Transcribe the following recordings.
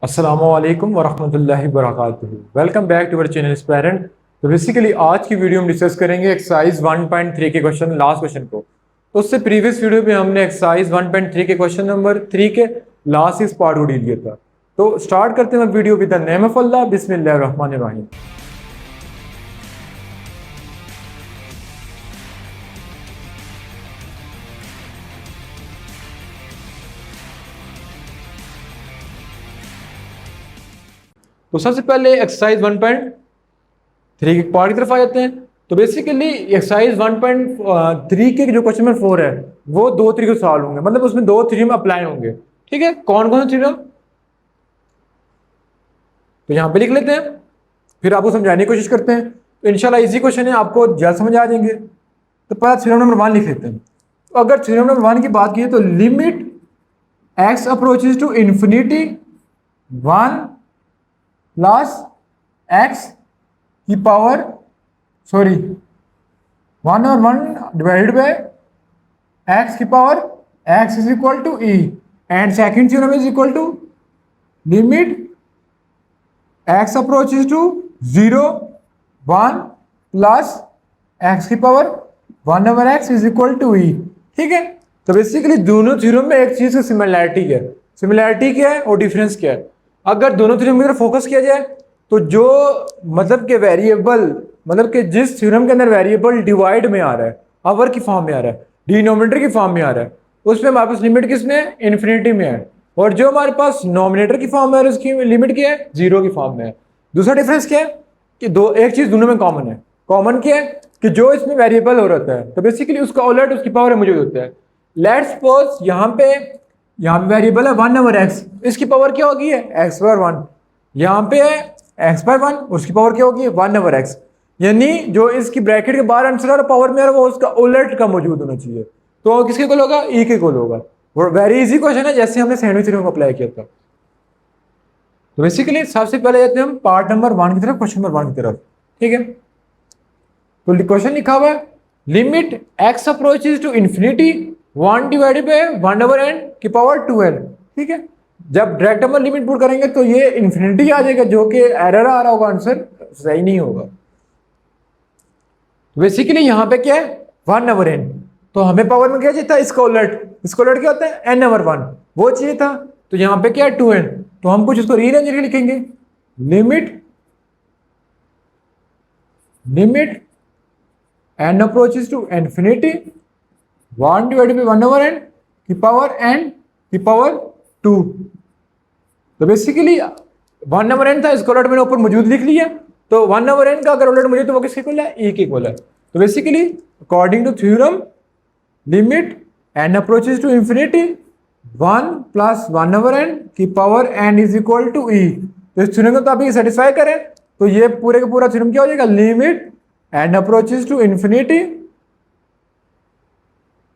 अस्सलामुअलैकुम वरहमतुल्लाहि वबरकातुहू। Welcome back to our channel aspirant. तो बेसिकली आज की वीडियो में डिस्कस करेंगे एक्सरसाइज 1.3 के क्वेश्चन, लास्ट क्वेश्चन को। तो उससे प्रीवियस वीडियो में हमने एक्सरसाइज 1.3 के क्वेश्चन नंबर 3 के लास्ट इस पार्ट को डील किया था। तो स्टार्ट करते हैं video with the name of Allah, बिस्मिल्लाहिर रहमानिर रहीम। तो सबसे पहले एक्सरसाइज 1.3 के पार्ट की तरफ आ जाते हैं। तो बेसिकली एक्सरसाइज 1.3 के जो क्वेश्चन नंबर 4 है वो दो तरीके से सॉल्व होंगे, मतलब उसमें दो थ्योरम अप्लाई होंगे। ठीक है, कौन कौन से थ्योरम, तो यहाँ पे लिख लेते हैं, फिर आपको समझाने की कोशिश करते हैं। तो इंशाल्लाह इजी क्वेश्चन है, आपको जल्द समझ आ जाएंगे। तो पहला थ्योरम नंबर 1 लिख लेते हैं। तो अगर थ्योरम नंबर 1 की बात की तो limit X approaches to infinity 1 plus X की पावर, सॉरी 1 और 1 डिवाइडेड बाय एक्स की power X is equal to E, and second theorem is equal to limit X approaches to 0 1 plus X की power 1 over X is equal to E. ठीक है, तो basically दोनों theorem में एक चीज की सिमिलैरिटी है। सिमिलैरिटी क्या है और डिफरेंस क्या है? अगर दोनों थ्योरम की तरफ फोकस किया जाए तो जो मतलब के वेरिएबल, मतलब कि जिस थ्योरम के अंदर वेरिएबल डिवाइड में आ रहा है, अवर की फॉर्म में आ रहा है, डिनोमिनेटर की फॉर्म में आ रहा है, उसमें हमारे पास लिमिट किस में है? इन्फिनिटी में है। और जो हमारे पास नोमिनेटर की फॉर्म में है उसकी लिमिट क्या है? जीरो की फॉर्म में है। दूसरा डिफरेंस क्या है कि दो एक चीज दोनों में कॉमन है। कॉमन क्या है कि जो इसमें वेरिएबल हो रहता है तो बेसिकली उसका उलट उसकी पावर में मौजूद होता है। लेट्स सपोज यहाँ पे वेरिएबल है 1 ओवर एक्स, इसकी पावर क्या होगी? X power 1। यहाँ पे है एक्स पावर 1, उसकी पावर क्या होगी? 1 ओवर एक्स। यानी जो इसकी ब्रैकेट के बाहर आंसर और पावर में आ रहा है वो उसका उलट का मौजूद होना चाहिए। तो किसके इक्वल होगा? ई के इक्वल होगा। वो वेरी इजी क्वेश्चन है, जैसे हमने सैंडविच थ्योरम को अप्लाई किया था। तो बेसिकली सबसे पहले जाते हैं हम पार्ट नंबर 1 की तरफ, क्वेश्चन नंबर 1 की तरफ। ठीक है, तो क्वेश्चन लिखा हुआ है limit X approaches to infinity 1 divided by 1 over N की पावर 2n। ठीक है, जब डायरेक्ट नंबर लिमिट पुट करेंगे तो ये इंफिनिटी आ जाएगा, जो कि एरर आ रहा होगा, आंसर सही नहीं होगा। बेसिकली यहाँ पे क्या है? 1 ओवर एन। तो हमें पावर में क्या चाहिए था? इसका उलट। इसका उलट क्या होता है? एन ओवर 1, वो चाहिए था। तो यहाँ पे क्या है? 2n। तो हम कुछ इसको रीअरेंज करके लिखेंगे, limit n approaches to infinity 1 divided by 1 over n की पावर n की पावर 2। तो बेसिकली 1 ओवर n था, इसका उलट मैंने ऊपर मौजूद लिख लिया। तो 1 ओवर n का अगर उलट मौजूद तो वो किसके इक्वल है? e के इक्वल है। तो basically according to theorem limit n approaches to infinity 1 plus 1 over n की power n is equal to e। तो इस थ्योरम को तो आप ये सेटिस्फाई करें तो ये पूरे का पूरा थ्योरम क्या हो जाएगा? Limit n approaches to infinity,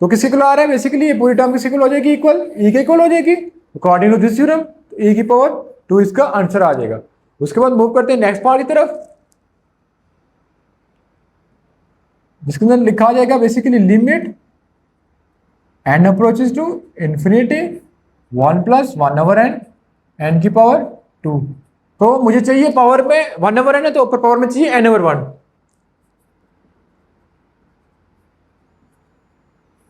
तो किस इक्वल आ रहा है? बेसिकली ये पूरी टर्म किस इक्वल हो जाएगी? इक्वल ई के इक्वल हो जाएगी अकॉर्डिंग टू दिस थ्योरम। ई की पावर 2 इसका आंसर आ जाएगा। उसके बाद मूव करते हैं नेक्स्ट पार्ट की तरफ, जिसके अंदर लिखा आ जाएगा basically limit n approaches to infinity 1 plus 1 over n n की पावर 2। तो मुझे चाहिए पावर में 1 ओवर n है तो ऊपर पावर में चाहिए n ओवर 1।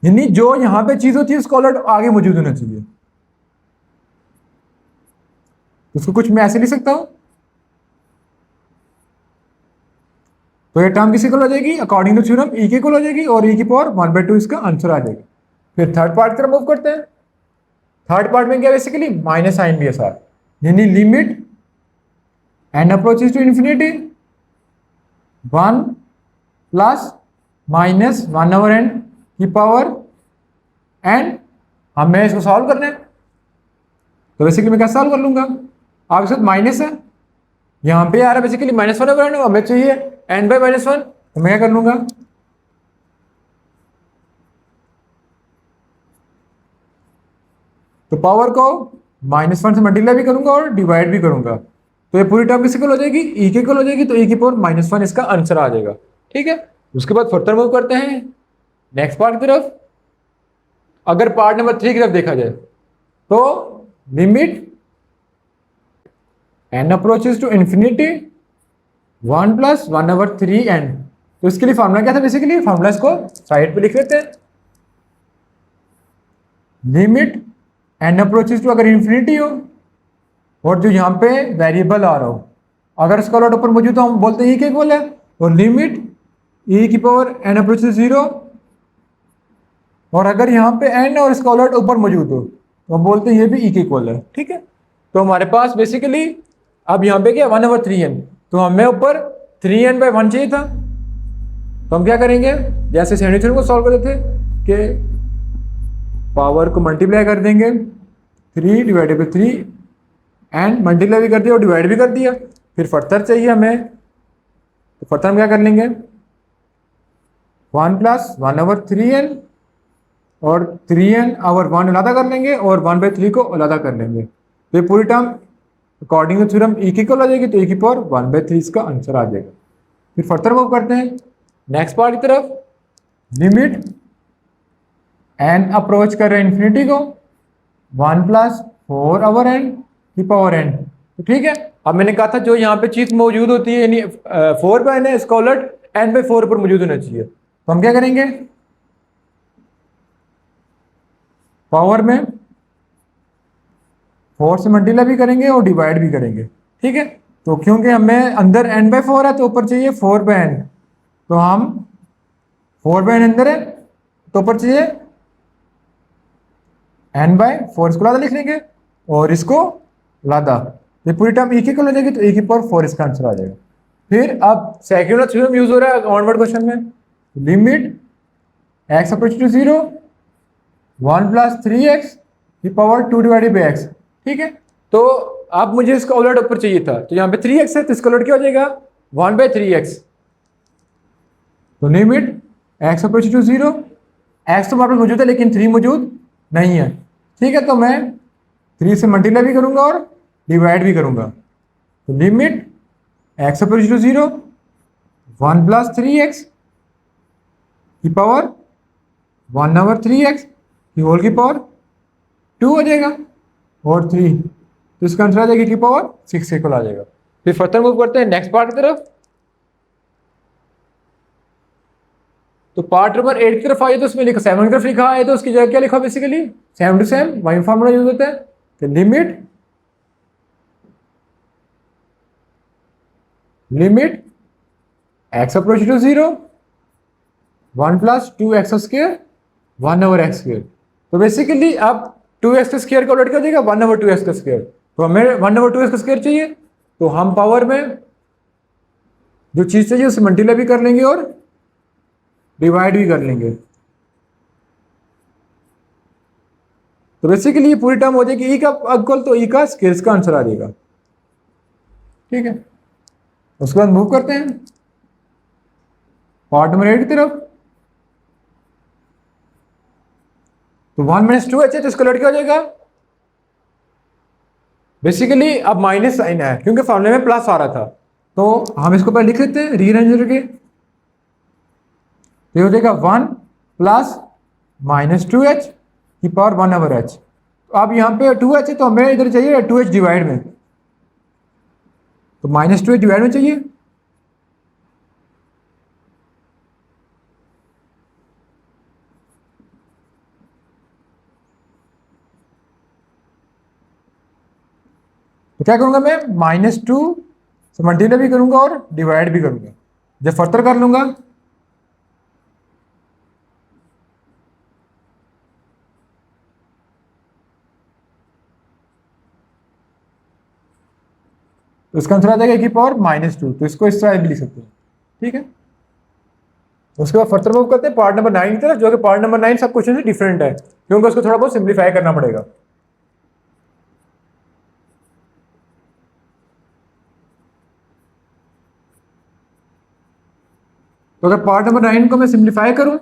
यानी जो यहां पे चीज होती है उसका उलट आगे मौजूद होना चाहिए। उसको कुछ मैं ऐसे लिख सकता हूं, तो ये टर्म किसी इक्वल हो जाएगी? अकॉर्डिंग टू थ्योरम ई के इक्वल हो जाएगी और ई की पावर 1/2 इसका आंसर आ जाएगा। फिर थर्ड पार्ट की तरफ मूव करते हैं। थर्ड पार्ट में क्या बेसिकली माइनस साइन भी है साथ, यानी limit n approaches to infinity 1 plus minus 1 over n की पावर n। हमें इसको सॉल्व करना है, तो बेसिकली मैं कैसे सॉल्व कर लूंगा? आप इसके साथ माइनस है, यहाँ पे आ रहा है बेसिकली -1 ओवर n, हमें चाहिए n/-1। तो मैं क्या कर लूंगा? तो पावर को -1 से मल्टीप्लाई भी करूंगा और डिवाइड भी करूंगा, तो ये पूरी टर्म किस इक्वल हो जाएगी? ई के इक्वल हो जाएगी। तो ई की पावर -1 इसका आंसर आ जाएगा। ठीक है, उसके बाद फर्दर मूव करते हैं नेक्स्ट पार्ट की तरफ। अगर पार्ट नंबर 3 की तरफ देखा जाए तो limit n approaches to infinity 1 plus 1/3n। तो इसके लिए फार्मूला क्या था? बेसिकली फार्मूला इसको साइड पे लिख लेते हैं। लिमिट n अप्रोचेज टू अगर इन्फिनिटी हो और जो यहाँ पे वेरिएबल आ रहा हो, अगर इसका लॉट ऊपर मौजूद तो हम बोलते हैं e के इक्वल है, और लिमिट e की पावर n अप्रोचेज 0, और अगर यहाँ पे n और इसका लॉट ऊपर मौजूद हो तो हम बोलते हैं ये भी e के इक्वल है। ठीक है, तो हमारे पास बेसिकली अब यहाँ पे क्या 1/3n, तो हमें ऊपर 3n/1 चाहिए था। तो हम क्या करेंगे, जैसे सैंडविच को सॉल्व करते थे कि पावर को मल्टीप्लाई कर देंगे 3/3 एंड मल्टीप्लाई भी कर दिया और डिवाइड भी कर दिया। फिर फर्दर चाहिए हमें, तो फर्दर हम क्या कर लेंगे 1 प्लस 1/3n और 3n/1 अलग कर लेंगे और 1/3 को अलग कर लेंगे। तो ये पूरी term according to theorem e की इक्वल आ जाएगी, तो e की पावर 1/3 इसका आंसर आ जाएगा। फिर फर्दर मूव करते हैं नेक्स्ट पार्ट की तरफ। लिमिट n अप्रोच कर रहे हैं इन्फिनिटी को 1 प्लस 4/n की पावर n। तो ठीक है, अब मैंने कहा था जो यहाँ पे चीज मौजूद होती है यानी 4/n है, इसका उलट n/4 पर मौजूद होना चाहिए। तो हम क्या करेंगे, पावर में 4 से मल्टीप्लाई भी करेंगे और डिवाइड भी करेंगे। ठीक है, तो क्योंकि हमें अंदर n/4 है तो ऊपर चाहिए 4/n, तो हम 4/n अंदर है तो ऊपर चाहिए n/4, इसको लादा लिख लेंगे और इसको लादा, ये पूरी टर्म e की इक्वल हो जाएगी, तो e की पावर 4 इसका आंसर आ जाएगा। फिर अब सेकंड थ्योरम यूज हो रहा है ऑनवर्ड क्वेश्चन में। Limit x approach to 0 1 plus 3x की पावर 2/x। ठीक है, तो अब मुझे इसका उलट ऊपर चाहिए था, तो यहाँ पे 3x है तो इसका उलट क्या हो जाएगा 1/3x। तो limit x approach to 0, x तो हमारे पास मौजूद है लेकिन 3 मौजूद नहीं है। ठीक है, तो मैं 3 से मल्टीप्लाई भी करूंगा और डिवाइड भी करूंगा। तो limit x approach to 0 1 plus 3x की पावर 1/3x की होल की पावर 2 हो जाएगा और 3, तो इसका आंसर आ जाएगा की पावर 6 इक्वल आ जाएगा। फिर फर्दर मूव करते हैं नेक्स्ट पार्ट की तरफ। तो पार्ट नंबर 8 की तरफ आइए, तो उसमें लिखा 7 की तरफ लिखा है, तो उसकी जगह क्या लिखा बेसिकली सेम टू सेम वही फॉर्मूला यूज होता है। तो limit x approach to 0 1 plus 2x square 1/x square. तो बेसिकली अब 2x स्क्वायर का उलट क्या हो जाएगा 1/2x स्क्वायर, तो हमें 1/2x स्क्वायर चाहिए, तो हम पावर में जो चीज चाहिए उसे मल्टीप्लाई भी कर लेंगे और डिवाइड भी कर लेंगे। तो बेसिकली ये पूरी टर्म हो जाएगी e का इक्वल, तो e का स्क्वायर का आंसर आ जाएगा। ठीक है, उसके बाद मूव करते हैं पार्ट नंबर 8 की तरफ। तो 1 - 2h है तो इसका उलट क्या हो जाएगा, बेसिकली अब माइनस साइन है क्योंकि फॉर्मूले में प्लस आ रहा था, तो हम इसको पहले लिख लेते हैं रीअरेंज करके। तो हो जाएगा 1 प्लस -2h की पावर 1/h। तो अब यहाँ पे 2h है तो हमें इधर चाहिए 2h डिवाइड में, तो -2h डिवाइड में चाहिए। तो क्या करूंगा मैं -2 से मल्टीप्लाई भी करूंगा और डिवाइड भी करूंगा। जब फर्दर कर लूंगा तो इसका आंसर आ जाएगा की पावर -2, तो इसको इस तरह भी लिख सकते हैं। ठीक है, उसके बाद फर्दर मूव करते हैं पार्ट नंबर 9 की तरफ, जो कि पार्ट नंबर 9 सब क्वेश्चन से डिफरेंट है क्योंकि उसको थोड़ा बहुत सिंप्लीफाई करना पड़ेगा। तो अगर पार्ट नंबर 9 को मैं सिंप्लीफाई करूं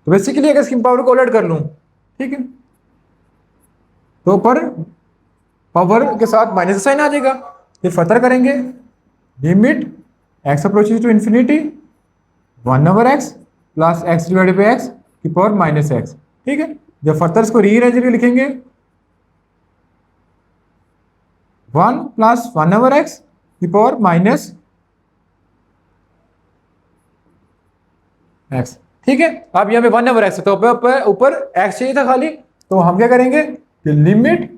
तो बेसिकली अगर इसकी पावर को उलट कर लूं, ठीक है, तो ऊपर पावर के साथ माइनस साइन आ जाएगा। फिर फर्दर करेंगे limit x approaches to infinity 1/x plus x divided by x की पावर -x। ठीक है, जब फर्दर इसको रीअरेंज करके लिखेंगे 1 प्लस 1/x की पावर माइनस x। ठीक है, अब यहाँ पे 1/x है तो ऊपर x चाहिए था खाली, तो हम क्या करेंगे कि limit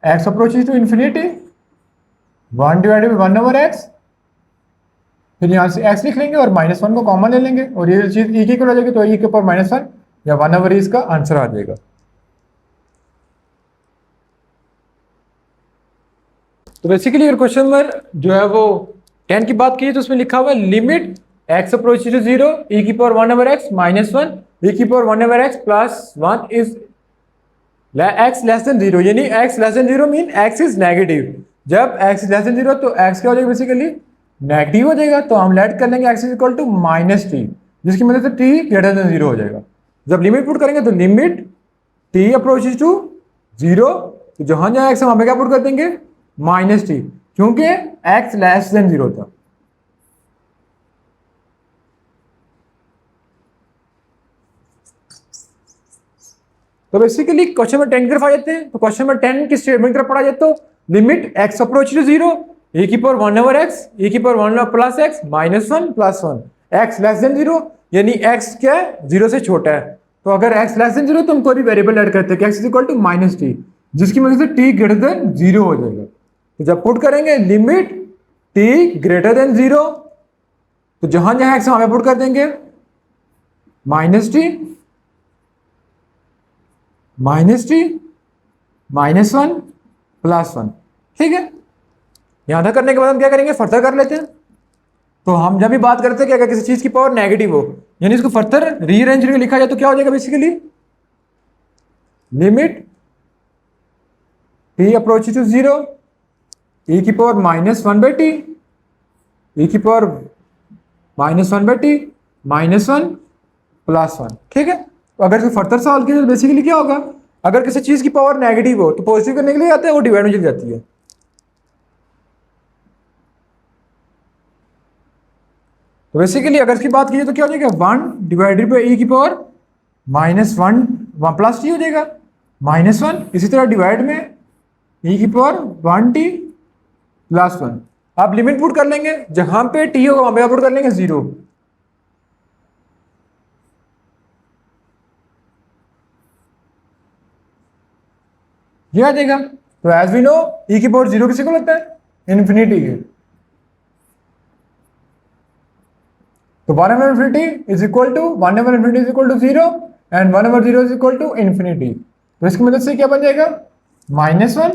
x approaches to infinity 1 divided by 1/x, फिर यहाँ से x लिख लेंगे और -1 को कॉमन ले लेंगे और ये चीज e की इक्वल हो जाएगी, तो e के ऊपर -1 या 1/e इसका आंसर आ जाएगा। तो बेसिकली अगर क्वेश्चन नंबर जो है वो 10 की बात की तो उसमें लिखा हुआ है limit x approach to 0 e की पावर 1/x -1 e की power 1/x plus 1 is x less than 0, यानी x less than 0 mean x is negative. जब x लेस देन 0 तो x क्या हो जाएगा, बेसिकली नेगेटिव हो जाएगा, तो हम लेट कर लेंगे x is equal to -t, जिसकी मदद से t ग्रेटर देन 0 हो जाएगा। जब लिमिट पुट करेंगे तो लिमिट t अप्रोचेज टू 0, तो जहां जहां x हम हमें क्या पुट कर देंगे -t, क्योंकि x लेस देन 0 था। तो बेसिकली क्वेश्चन नंबर 10 की तरफ आ जाते हैं। तो क्वेश्चन नंबर 10 की स्टेटमेंट की तरफ पढ़ा जाए तो limit x approach to 0 e की पावर 1/x e की power 1 plus x -1 plus 1 x less than 0, यानी x क्या है 0 से छोटा है। तो अगर x लेस देन 0 तो हम कोई भी वेरिएबल ऐड करते हैं कि x is equal to -t, जिसकी वजह से t ग्रेटर देन 0 हो जाएगा। तो जब पुट करेंगे लिमिट t ग्रेटर देन 0, तो जहां जहां x हम हमें पुट कर देंगे -t -1 प्लस 1। ठीक है, यहां तक करने के बाद हम क्या करेंगे, फर्दर कर लेते हैं। तो हम जब भी बात करते हैं कि अगर किसी चीज की पावर नेगेटिव हो, यानी इसको फर्दर रीअरेंज करके लिखा जाए तो क्या हो जाएगा, basically limit t approach to 0 e की पावर -1/t e की पावर -1/t -1 प्लस 1। ठीक है, तो अगर इसको फर्दर सॉल्व किया तो बेसिकली क्या होगा, अगर किसी चीज की पावर नेगेटिव हो तो पॉजिटिव करने के लिए आते हैं, वो डिवाइड में चली जाती है। तो बेसिकली अगर इसकी बात कीजिए तो क्या हो जाएगा 1 डिवाइडेड बाई e की पावर -1 प्लस t हो जाएगा -1। इसी तरह डिवाइड में e की पावर 1t प्लस 1। आप लिमिट पुट कर लेंगे, जहां पे t होगा वहां पे पुट कर लेंगे 0। ये आ जाएगा। तो एज वी नो e की पावर 0 किसी को लगता है इन्फिनिटी के, तो 1/infinity is equal to 1/infinity is equal to 0 and 1/0 is equal to infinity. तो इसकी मदद से क्या बन जाएगा -1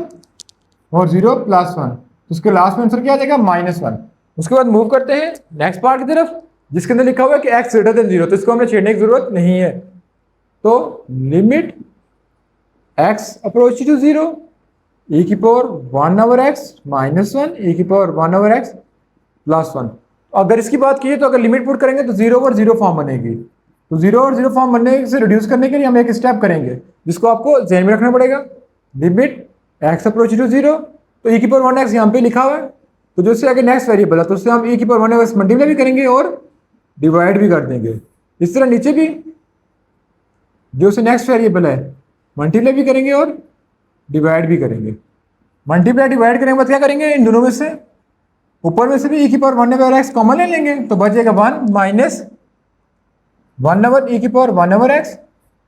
और 0 प्लस 1, तो उसके लास्ट में आंसर क्या आ जाएगा -1। उसके बाद मूव करते हैं नेक्स्ट पार्ट की तरफ, जिसके अंदर लिखा हुआ है कि x ग्रेटर देन 0, तो इसको हमने छेड़ने की जरूरत नहीं है। तो limit x approach to 0 e की पावर 1/x -1 e की पावर 1/x प्लस 1। अगर इसकी बात की तो अगर लिमिट पुट करेंगे तो 0 और 0 फॉर्म बनेगी। तो 0 और 0 फॉर्म बनने से रिड्यूस करने के लिए हम एक स्टेप करेंगे, जिसको आपको ध्यान में रखना पड़ेगा। लिमिट x अप्रोच टू 0, तो e की पावर 1x यहाँ पे लिखा हुआ है, तो जो उससे आगे नेक्स्ट वेरिएबल है तो उससे हम e की पावर 1x मल्टीप्लाई भी करेंगे और डिवाइड भी कर देंगे। इस तरह नीचे भी जो उससे नेक्स्ट वेरिएबल है मल्टीप्लाई भी करेंगे और डिवाइड भी करेंगे। मल्टीप्लाई डिवाइड करने के बाद क्या करेंगे, इन दोनों में से ऊपर में से भी e की पावर 1/x कॉमन ले लेंगे, तो बचेगा 1 माइनस 1/e की पावर 1/x,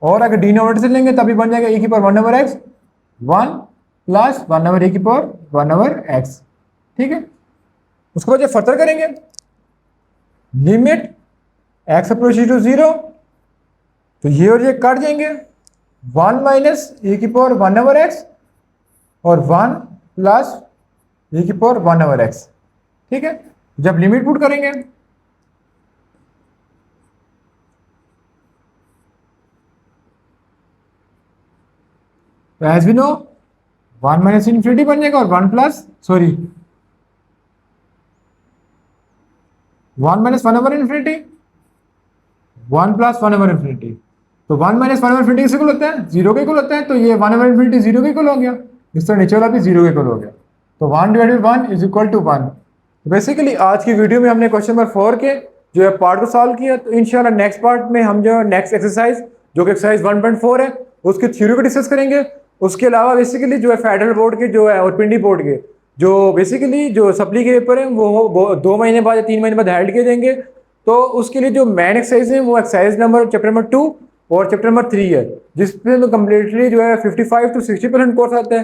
और अगर डिनोमिनेटर से लेंगे तभी बन जाएगा e की पावर 1/x 1 प्लस 1/e की पावर 1/x। ठीक है, उसके बाद जब फर्दर करेंगे लिमिट x अप्रोच टू 0, तो ये और ये कट जाएंगे, 1 माइनस e की पावर 1/x और 1 प्लस e की पावर 1/x। ठीक है, जब लिमिट पुट करेंगे तो as we know 1 minus infinity बन जाएगा और 1 plus 1 minus 1/infinity 1 plus 1/infinity। तो 1 माइनस 1/infinity किसके इक्वल होता है, 0 के इक्वल होता है, तो ये 1/infinity 0 के इक्वल हो गया। इस तरह नीचे वाला भी 0 के इक्वल हो गया, तो 1 डिवाइडेड 1 इज इक्वल टू 1। बेसिकली आज की वीडियो में हमने क्वेश्चन नंबर 4 के जो है पार्ट को सॉल्व किया। तो इंशाल्लाह नेक्स्ट पार्ट में हम जो नेक्स्ट एक्सरसाइज जो कि एक्सरसाइज 1.4 है उसकी थ्योरी को डिस्कस करेंगे। उसके अलावा बेसिकली जो है फेडरल बोर्ड के जो है और पिंडी बोर्ड के जो बेसिकली जो सप्ली के पेपर हैं वो 2 महीने बाद या 3 महीने बाद हेल्ड किए जाएंगे। तो उसके लिए जो मेन एक्सरसाइज है वो एक्सरसाइज नंबर चैप्टर नंबर 2 और चैप्टर नंबर 3 है, जिसमें तो कम्प्लीटली जो है 55 to 60% कोर्स आता है।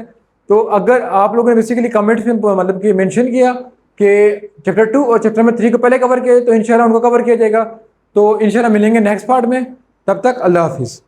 तो अगर आप लोगों ने बेसिकली कमेंट्स में मतलब कि मेंशन किया कि चैप्टर 2 और चैप्टर नंबर 3 को पहले कवर किया तो इंशाल्लाह उनको कवर किया जाएगा। तो इंशाल्लाह मिलेंगे नेक्स्ट पार्ट में, तब तक अल्लाह हाफिज़।